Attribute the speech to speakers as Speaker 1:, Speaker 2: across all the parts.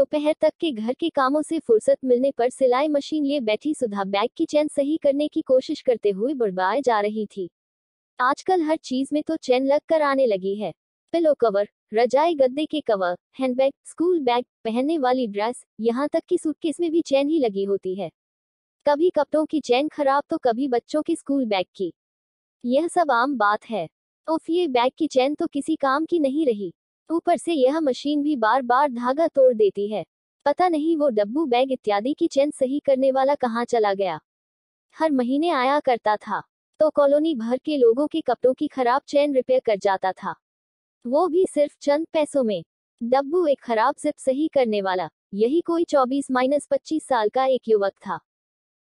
Speaker 1: दोपहर तक के घर के कामों से फुर्सत मिलने पर सिलाई मशीन लिए बैठी सुधा बैग की चेन सही करने की कोशिश करते हुए बड़बड़ाए जा रही थी। आजकल हर चीज में तो चेन लग कर आने लगी है। पिलो कवर, रजाई गद्दे के कवर, हैंडबैग, स्कूल बैग, पहनने वाली ड्रेस, यहाँ तक कि सूटकेस में भी चेन ही लगी होती है। कभी कपड़ों की चेन खराब तो कभी बच्चों के स्कूल बैग की। यह सब आम बात है। उफ, ये बैग की चेन तो किसी काम की नहीं रही। ऊपर से यह मशीन भी बार बार धागा तोड़ देती है। पता नहीं वो डब्बू बैग इत्यादि की चेन सही करने वाला कहाँ चला गया। हर महीने आया करता था तो कॉलोनी भर के लोगों के कपड़ों की खराब चेन रिपेयर कर जाता था, वो भी सिर्फ चंद पैसों में। डब्बू एक खराब जिप सही करने वाला, यही कोई 24-25 साल का एक युवक था।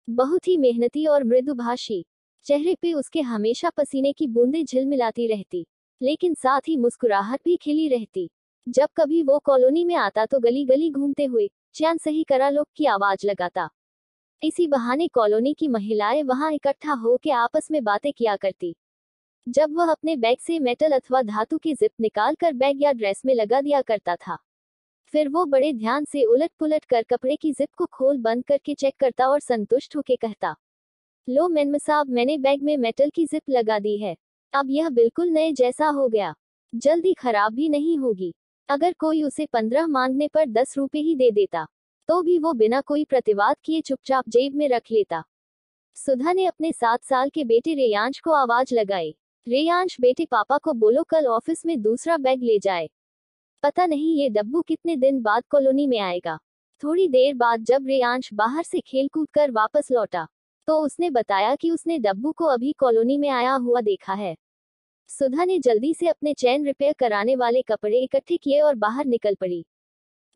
Speaker 1: बहुत ही मेहनती और मृदुभाषी। चेहरे पे उसके हमेशा पसीने की बूंदें झिलमिलाती रहती, लेकिन साथ ही मुस्कुराहट भी खिली रहती। जब कभी वो कॉलोनी में आता तो गली गली घूमते हुए चैन सही करा लोग की आवाज लगाता। इसी बहाने कॉलोनी की महिलाएं वहां इकट्ठा होकर आपस में बातें किया करती। जब वह अपने बैग से मेटल अथवा धातु की जिप निकाल कर बैग या ड्रेस में लगा दिया करता था, फिर वो बड़े ध्यान से उलट पुलट कर कपड़े की जिप को खोल बंद करके चेक करता और संतुष्ट होकर कहता, लो मैडम साहब, मैंने बैग में मेटल की जिप लगा दी है, अब यह बिल्कुल नए जैसा हो गया, जल्दी खराब भी नहीं होगी। अगर कोई उसे 15 मांगने पर 10 रुपए ही दे देता तो भी वो बिना कोई प्रतिवाद किए चुपचाप जेब में रख लेता। सुधा ने अपने 7 साल के बेटे रेयांश को आवाज लगाई, रेयांश बेटे, पापा को बोलो कल ऑफिस में दूसरा बैग ले जाए। पता नहीं ये डब्बू कितने दिन बाद कॉलोनी में आएगा। थोड़ी देर बाद जब रेयांश बाहर से खेलकूद कर वापस लौटा तो उसने बताया कि उसने डब्बू को अभी कॉलोनी में आया हुआ देखा है। सुधा ने जल्दी से अपने चेन रिपेयर कराने वाले कपड़े इकट्ठे किए और बाहर निकल पड़ी।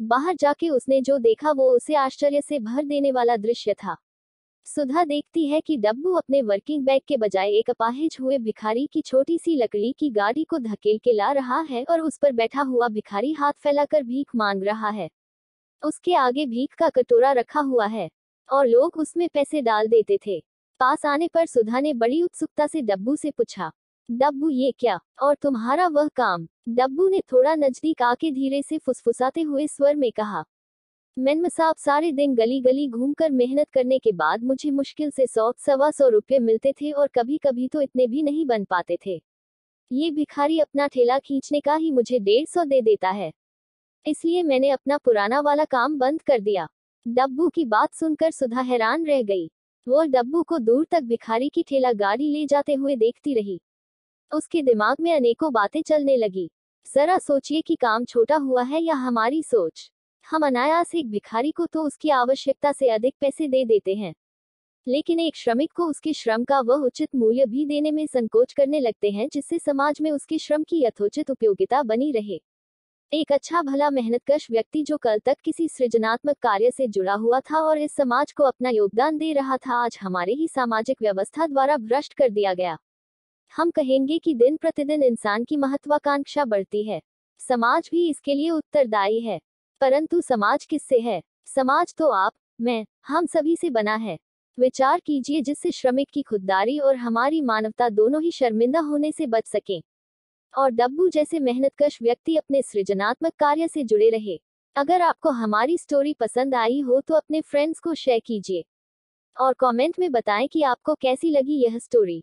Speaker 1: बाहर जाके उसने जो देखा वो उसे आश्चर्य से भर देने वाला दृश्य था। सुधा देखती है कि डब्बू अपने वर्किंग बैग के बजाय एक अपाहिज हुए भिखारी की छोटी सी लकड़ी की गाड़ी को धकेल के ला रहा है और उस पर बैठा हुआ भिखारी हाथ फैलाकर भीख मांग रहा है। उसके आगे भीख का कटोरा रखा हुआ है और लोग उसमें पैसे डाल देते थे। पास आने पर सुधा ने बड़ी उत्सुकता से डब्बू से पूछा, डब्बू ये क्या और तुम्हारा वह काम? डब्बू ने थोड़ा नजदीक आके धीरे से फुसफुसाते हुए स्वर में कहा, मैडम साहब, सारे दिन गली गली घूमकर मेहनत करने के बाद मुझे मुश्किल से 100-125 रुपये मिलते थे और कभी कभी तो इतने भी नहीं बन पाते थे। ये भिखारी अपना ठेला खींचने का ही मुझे 150 दे देता है, इसलिए मैंने अपना पुराना वाला काम बंद कर दिया। डब्बू की बात सुनकर सुधा हैरान रह गई। वो डब्बू को दूर तक भिखारी की ठेला गाड़ी ले जाते हुए देखती रही। उसके दिमाग में अनेकों बातें चलने लगी। जरा सोचिए कि काम छोटा हुआ है या हमारी सोच। हम अनायास एक भिखारी को तो उसकी आवश्यकता से अधिक पैसे दे देते हैं, लेकिन एक श्रमिक को उसके श्रम का वह उचित मूल्य भी देने में संकोच करने लगते हैं, जिससे समाज में उसके श्रम की यथोचित उपयोगिता बनी रहे। एक अच्छा भला मेहनतकश व्यक्ति जो कल तक किसी सृजनात्मक कार्य से जुड़ा हुआ था और इस समाज को अपना योगदान दे रहा था, आज हमारे ही सामाजिक व्यवस्था द्वारा भ्रष्ट कर दिया गया। हम कहेंगे कि दिन प्रतिदिन इंसान की महत्वाकांक्षा बढ़ती है, समाज भी इसके लिए उत्तरदायी है। परंतु समाज किससे है? समाज तो आप, मैं, हम सभी से बना है। विचार कीजिए, जिससे श्रमिक की खुददारी और हमारी मानवता दोनों ही शर्मिंदा होने से बच सकें और डब्बू जैसे मेहनतकश व्यक्ति अपने सृजनात्मक कार्य से जुड़े रहे। अगर आपको हमारी स्टोरी पसंद आई हो तो अपने फ्रेंड्स को शेयर कीजिए और कमेंट में बताएं कि आपको कैसी लगी यह स्टोरी।